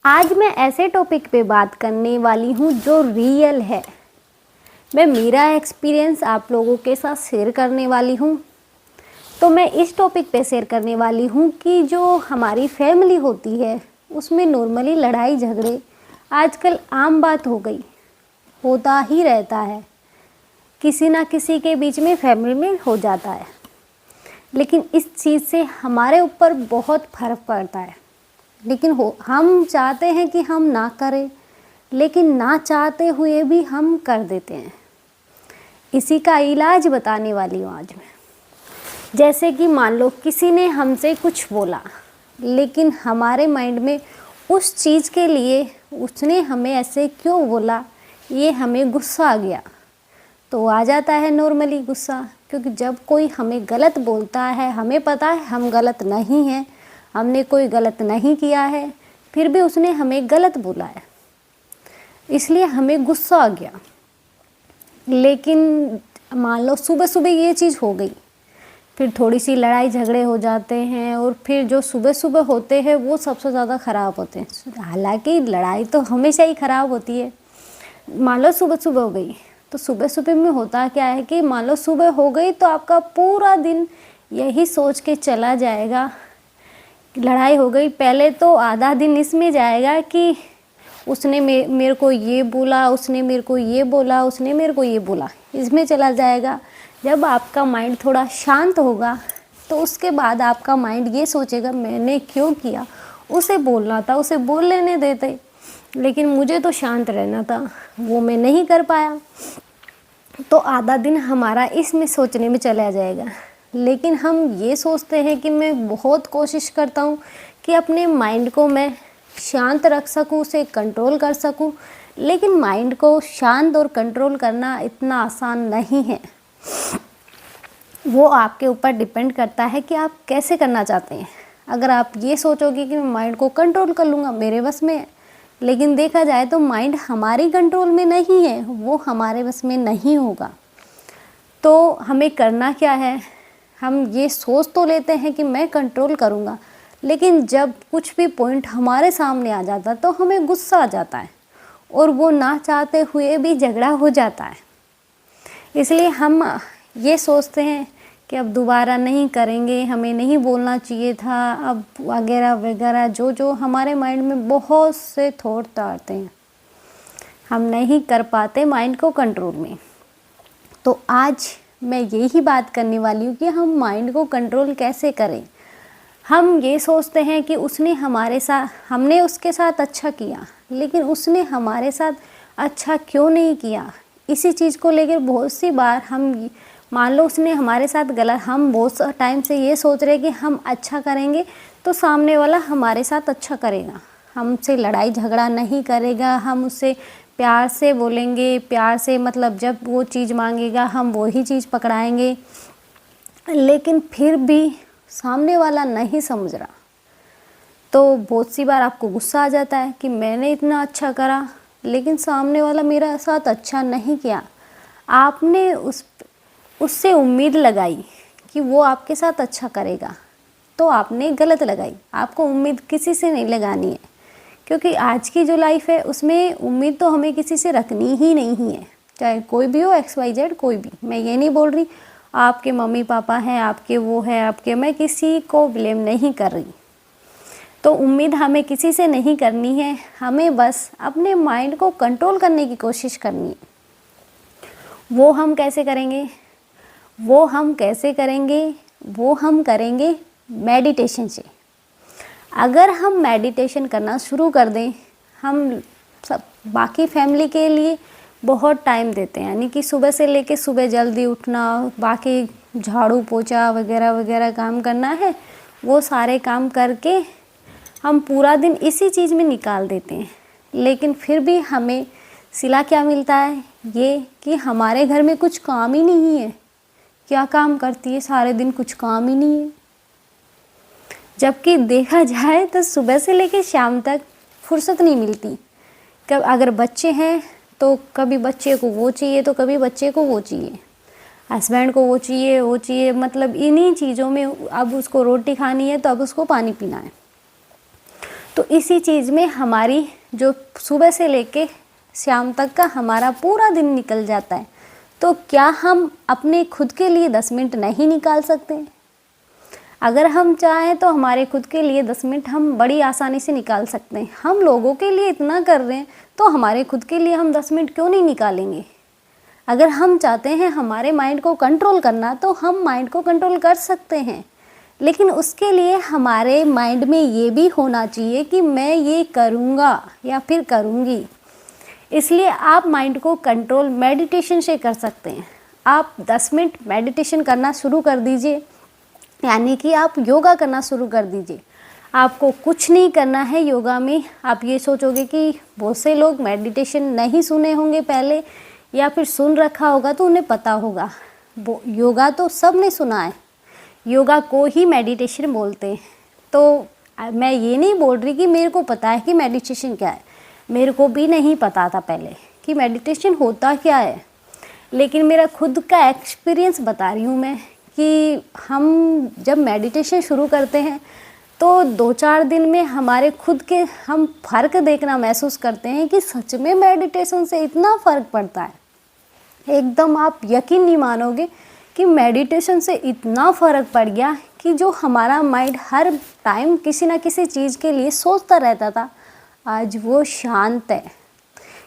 आज मैं ऐसे टॉपिक पे बात करने वाली हूँ जो रियल है। मैं मेरा एक्सपीरियंस आप लोगों के साथ शेयर करने वाली हूँ। तो मैं इस टॉपिक पे शेयर करने वाली हूँ कि जो हमारी फैमिली होती है उसमें नॉर्मली लड़ाई झगड़े आजकल आम बात हो गई, होता ही रहता है। किसी ना किसी के बीच में फैमिली में हो जाता है, लेकिन इस चीज़ से हमारे ऊपर बहुत फ़र्क पड़ता है। लेकिन हम चाहते हैं कि हम ना करें, लेकिन ना चाहते हुए भी हम कर देते हैं। इसी का इलाज बताने वाली हूँ आज मैं। जैसे कि मान लो किसी ने हमसे कुछ बोला, लेकिन हमारे माइंड में उस चीज़ के लिए उसने हमें ऐसे क्यों बोला, ये हमें गुस्सा आ गया। तो आ जाता है नॉर्मली गुस्सा, क्योंकि जब कोई हमें गलत बोलता है, हमें पता है हम गलत नहीं हैं, हमने कोई गलत नहीं किया है, फिर भी उसने हमें गलत बोला है, इसलिए हमें गुस्सा आ गया। लेकिन मान लो सुबह सुबह ये चीज़ हो गई, फिर थोड़ी सी लड़ाई झगड़े हो जाते हैं, और फिर जो सुबह सुबह होते हैं वो सबसे ज़्यादा ख़राब होते हैं। हालांकि लड़ाई तो हमेशा ही ख़राब होती है। मान लो सुबह सुबह हो गई, तो सुबह सुबह में होता क्या है कि मान लो सुबह हो गई तो आपका पूरा दिन यही सोच के चला जाएगा, लड़ाई हो गई। पहले तो आधा दिन इसमें जाएगा कि उसने मेरे को ये बोला, उसने मेरे को ये बोला, उसने मेरे को ये बोला, इसमें चला जाएगा। जब आपका माइंड थोड़ा शांत होगा तो उसके बाद आपका माइंड ये सोचेगा मैंने क्यों किया, उसे बोलना था, उसे बोल लेने देते, लेकिन मुझे तो शांत रहना था, वो मैं नहीं कर पाया। तो आधा दिन हमारा इसमें सोचने में चला जाएगा। लेकिन हम ये सोचते हैं कि मैं बहुत कोशिश करता हूँ कि अपने माइंड को मैं शांत रख सकूँ, उसे कंट्रोल कर सकूँ, लेकिन माइंड को शांत और कंट्रोल करना इतना आसान नहीं है। वो आपके ऊपर डिपेंड करता है कि आप कैसे करना चाहते हैं। अगर आप ये सोचोगे कि मैं माइंड को कंट्रोल कर लूँगा, मेरे बस में है, लेकिन देखा जाए तो माइंड हमारी कंट्रोल में नहीं है, वो हमारे बस में नहीं होगा। तो हमें करना क्या है, हम ये सोच तो लेते हैं कि मैं कंट्रोल करूँगा, लेकिन जब कुछ भी पॉइंट हमारे सामने आ जाता तो हमें गुस्सा आ जाता है, और वो ना चाहते हुए भी झगड़ा हो जाता है। इसलिए हम ये सोचते हैं कि अब दोबारा नहीं करेंगे, हमें नहीं बोलना चाहिए था, अब वगैरह वगैरह जो जो हमारे माइंड में बहुत से थॉट आते हैं, हम नहीं कर पाते माइंड को कंट्रोल में। तो आज मैं यही बात करने वाली हूँ कि हम माइंड को कंट्रोल कैसे करें। हम ये सोचते हैं कि हमने उसके साथ अच्छा किया, लेकिन उसने हमारे साथ अच्छा क्यों नहीं किया, इसी चीज़ को लेकर बहुत सी बार हम मान लो उसने हमारे साथ गलत, हम बहुत टाइम से ये सोच रहे कि हम अच्छा करेंगे तो सामने वाला हमारे साथ अच्छा करेगा, हमसे लड़ाई झगड़ा नहीं करेगा, हम उससे प्यार से बोलेंगे, प्यार से मतलब जब वो चीज़ मांगेगा हम वही चीज़ पकड़ाएंगे, लेकिन फिर भी सामने वाला नहीं समझ रहा। तो बहुत सी बार आपको गुस्सा आ जाता है कि मैंने इतना अच्छा करा, लेकिन सामने वाला मेरा साथ अच्छा नहीं किया। आपने उससे उम्मीद लगाई कि वो आपके साथ अच्छा करेगा, तो आपने गलत लगाई। आपको उम्मीद किसी से नहीं लगानी है, क्योंकि आज की जो लाइफ है उसमें उम्मीद तो हमें किसी से रखनी ही नहीं है, चाहे कोई भी हो, XYZ कोई भी। मैं ये नहीं बोल रही आपके मम्मी पापा हैं, आपके वो है, आपके, मैं किसी को ब्लेम नहीं कर रही। तो उम्मीद हमें किसी से नहीं करनी है, हमें बस अपने माइंड को कंट्रोल करने की कोशिश करनी है। वो हम कैसे करेंगे, वो हम करेंगे मेडिटेशन से। अगर हम मेडिटेशन करना शुरू कर दें, हम सब बाकी फैमिली के लिए बहुत टाइम देते हैं, यानी कि सुबह से लेके सुबह जल्दी उठना, बाकी झाड़ू पोछा वगैरह वगैरह काम करना है, वो सारे काम करके हम पूरा दिन इसी चीज़ में निकाल देते हैं। लेकिन फिर भी हमें सिला क्या मिलता है, ये कि हमारे घर में कुछ काम ही नहीं है। क्या काम करती है सारे दिन, कुछ काम ही नहीं है। जबकि देखा जाए तो सुबह से लेकर शाम तक फुर्सत नहीं मिलती। कब अगर बच्चे हैं तो कभी बच्चे को वो चाहिए, तो कभी बच्चे को वो चाहिए, हस्बैंड को वो चाहिए, मतलब इन्हीं चीज़ों में। अब उसको रोटी खानी है तो अब उसको पानी पीना है। तो इसी चीज़ में हमारी जो सुबह से लेके शाम तक का हमारा पूरा दिन निकल जाता है। तो क्या हम अपने खुद के लिए 10 मिनट नहीं निकाल सकते? अगर हम चाहें तो हमारे खुद के लिए 10 मिनट हम बड़ी आसानी से निकाल सकते हैं। हम लोगों के लिए इतना कर रहे हैं तो हमारे खुद के लिए हम 10 मिनट क्यों नहीं निकालेंगे? अगर हम चाहते हैं हमारे माइंड को कंट्रोल करना तो हम माइंड को कंट्रोल कर सकते हैं, लेकिन उसके लिए हमारे माइंड में ये भी होना चाहिए कि मैं ये करूँगा या फिर करूँगी। इसलिए आप माइंड को कंट्रोल मेडिटेशन से कर सकते हैं। आप 10 मिनट मेडिटेशन करना शुरू कर दीजिए, यानी कि आप योगा करना शुरू कर दीजिए। आपको कुछ नहीं करना है योगा में। आप ये सोचोगे कि बहुत से लोग मेडिटेशन नहीं सुने होंगे पहले, या फिर सुन रखा होगा तो उन्हें पता होगा। योगा तो सब ने सुना है, योगा को ही मेडिटेशन बोलते हैं। तो मैं ये नहीं बोल रही कि मेरे को पता है कि मेडिटेशन क्या है, मेरे को भी नहीं पता था पहले कि मेडिटेशन होता क्या है, लेकिन मेरा खुद का एक्सपीरियंस बता रही हूँ मैं कि हम जब मेडिटेशन शुरू करते हैं तो 2-4 दिन में हमारे खुद के हम फ़र्क देखना महसूस करते हैं कि सच में मेडिटेशन से इतना फ़र्क पड़ता है। एकदम आप यकीन नहीं मानोगे कि मेडिटेशन से इतना फ़र्क पड़ गया कि जो हमारा माइंड हर टाइम किसी ना किसी चीज़ के लिए सोचता रहता था, आज वो शांत है।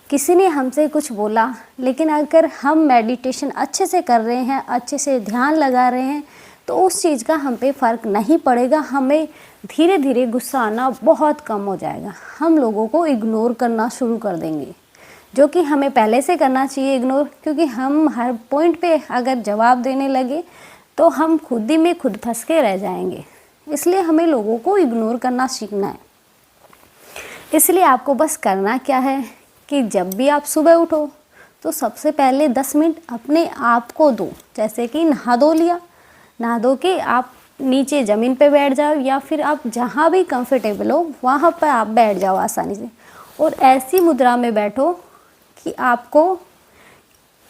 किसी ने हमसे कुछ बोला, लेकिन अगर हम मेडिटेशन अच्छे से कर रहे हैं, अच्छे से ध्यान लगा रहे हैं, तो उस चीज़ का हम पे फ़र्क नहीं पड़ेगा। हमें धीरे धीरे गुस्सा आना बहुत कम हो जाएगा। हम लोगों को इग्नोर करना शुरू कर देंगे, जो कि हमें पहले से करना चाहिए इग्नोर, क्योंकि हम हर पॉइंट पे अगर जवाब देने लगे तो हम खुद ही में खुद फंस के रह जाएंगे। इसलिए हमें लोगों को इग्नोर करना सीखना है। इसलिए आपको बस करना क्या है कि जब भी आप सुबह उठो तो सबसे पहले 10 मिनट अपने आप को दो। जैसे कि नहा धो लिया, नहा धो के आप नीचे ज़मीन पे बैठ जाओ, या फिर आप जहाँ भी कंफर्टेबल हो वहाँ पर आप बैठ जाओ आसानी से, और ऐसी मुद्रा में बैठो कि आपको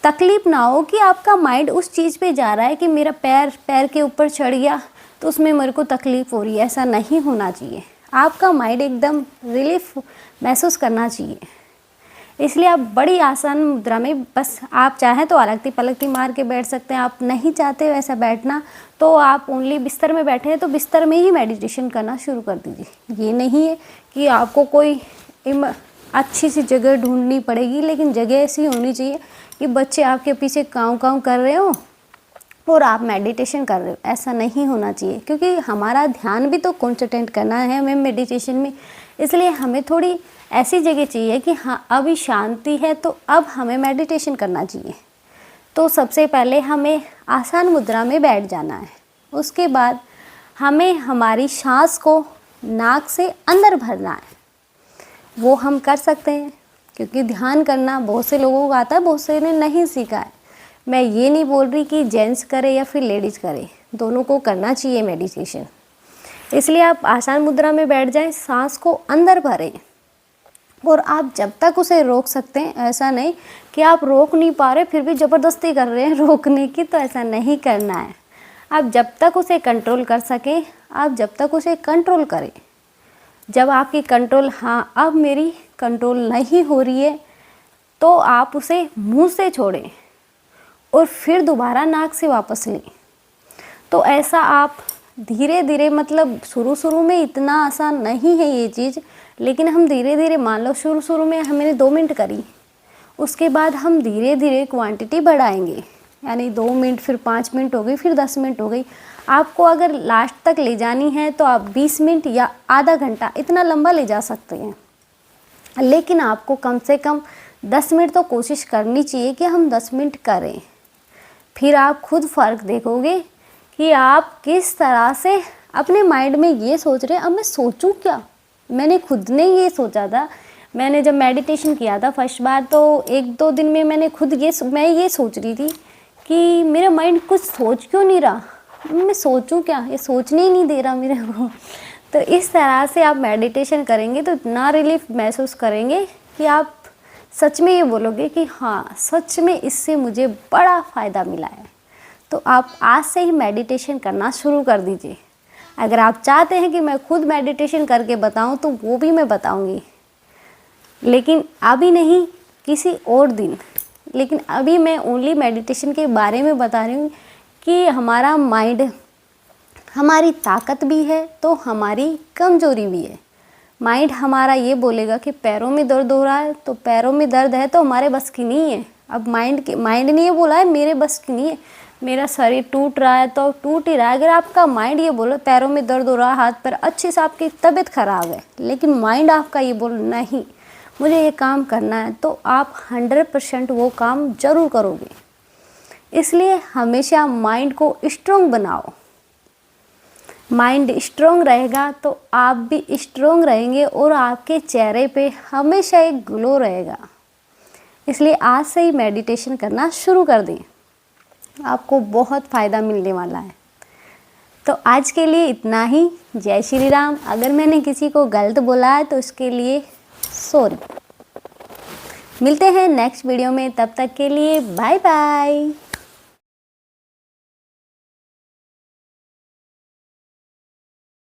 तकलीफ़ ना हो कि आपका माइंड उस चीज़ पे जा रहा है कि मेरा पैर के ऊपर चढ़ गया तो उसमें मेरे को तकलीफ़ हो रही है। ऐसा नहीं होना चाहिए। आपका माइंड एकदम रिलीफ महसूस करना चाहिए। इसलिए आप बड़ी आसान मुद्रा में, बस आप चाहें तो अलगती पलगती मार के बैठ सकते हैं। आप नहीं चाहते वैसा बैठना तो आप ओनली बिस्तर में बैठे हैं तो बिस्तर में ही मेडिटेशन करना शुरू कर दीजिए। ये नहीं है कि आपको कोई अच्छी सी जगह ढूंढनी पड़ेगी, लेकिन जगह ऐसी होनी चाहिए कि बच्चे आपके पीछे काँव काँव कर रहे हो और आप मेडिटेशन कर रहे हो। ऐसा नहीं होना चाहिए, क्योंकि हमारा ध्यान भी तो कॉन्सेंट्रेट करना है हमें मेडिटेशन में। इसलिए हमें थोड़ी ऐसी जगह चाहिए कि हाँ अभी शांति है तो अब हमें मेडिटेशन करना चाहिए। तो सबसे पहले हमें आसान मुद्रा में बैठ जाना है। उसके बाद हमें हमारी सांस को नाक से अंदर भरना है। वो हम कर सकते हैं, क्योंकि ध्यान करना बहुत से लोगों को आता है, बहुत से ने नहीं सीखा है। मैं ये नहीं बोल रही कि जेंट्स करे या फिर लेडीज़ करे, दोनों को करना चाहिए मेडिटेशन। इसलिए आप आसान मुद्रा में बैठ जाएं, सांस को अंदर भरें, और आप जब तक उसे रोक सकते हैं, ऐसा नहीं कि आप रोक नहीं पा रहे फिर भी ज़बरदस्ती कर रहे हैं रोकने की, तो ऐसा नहीं करना है। आप जब तक उसे कंट्रोल कर सकें, आप जब तक उसे कंट्रोल करें। जब आपकी कंट्रोल, हाँ अब मेरी कंट्रोल नहीं हो रही है, तो आप उसे मुंह से छोड़ें और फिर दोबारा नाक से वापस लें। तो ऐसा आप धीरे धीरे, मतलब शुरू में इतना आसान नहीं है ये चीज़, लेकिन हम धीरे धीरे, मान लो शुरू में हमने 2 मिनट करी, उसके बाद हम धीरे धीरे क्वांटिटी बढ़ाएंगे, यानी 2 मिनट, फिर 5 मिनट हो गई, फिर 10 मिनट हो गई। आपको अगर लास्ट तक ले जानी है तो आप 20 मिनट या आधा घंटा इतना लंबा ले जा सकते हैं, लेकिन आपको कम से कम 10 मिनट तो कोशिश करनी चाहिए कि हम 10 मिनट करें। फिर आप खुद फ़र्क देखोगे कि आप किस तरह से अपने माइंड में ये सोच रहे हैं, अब मैं सोचूं क्या। मैंने खुद ने ये सोचा था, मैंने जब मेडिटेशन किया था फर्स्ट बार, तो 1-2 दिन में मैंने खुद मैं ये सोच रही थी कि मेरा माइंड कुछ सोच क्यों नहीं रहा, मैं सोचूं क्या, ये सोचने ही नहीं दे रहा मेरे को। तो इस तरह से आप मेडिटेशन करेंगे तो इतना रिलीफ महसूस करेंगे कि आप सच में ये बोलोगे कि हाँ सच में इससे मुझे बड़ा फ़ायदा मिला है। तो आप आज से ही मेडिटेशन करना शुरू कर दीजिए। अगर आप चाहते हैं कि मैं खुद मेडिटेशन करके बताऊं तो वो भी मैं बताऊंगी, लेकिन अभी नहीं, किसी और दिन। लेकिन अभी मैं ओनली मेडिटेशन के बारे में बता रही हूँ कि हमारा माइंड हमारी ताकत भी है तो हमारी कमज़ोरी भी है। माइंड हमारा ये बोलेगा कि पैरों में दर्द हो रहा है, तो पैरों में दर्द है तो हमारे बस की नहीं है। अब माइंड ने ये बोला है मेरे बस की नहीं है, मेरा शरीर टूट रहा है तो टूट ही रहा है। अगर आपका माइंड ये बोले पैरों में दर्द हो रहा है, हाथ पैर अच्छे से, आपकी तबीयत ख़राब है, लेकिन माइंड आपका ये बोल नहीं मुझे ये काम करना है, तो आप 100% वो काम ज़रूर करोगे। इसलिए हमेशा माइंड को स्ट्रॉन्ग बनाओ। माइंड स्ट्रॉन्ग रहेगा तो आप भी स्ट्रॉन्ग रहेंगे और आपके चेहरे पे हमेशा एक ग्लो रहेगा। इसलिए आज से ही मेडिटेशन करना शुरू कर दें, आपको बहुत फ़ायदा मिलने वाला है। तो आज के लिए इतना ही। जय श्री राम। अगर मैंने किसी को गलत बोला है तो इसके लिए सॉरी। मिलते हैं नेक्स्ट वीडियो में, तब तक के लिए बाय बाय।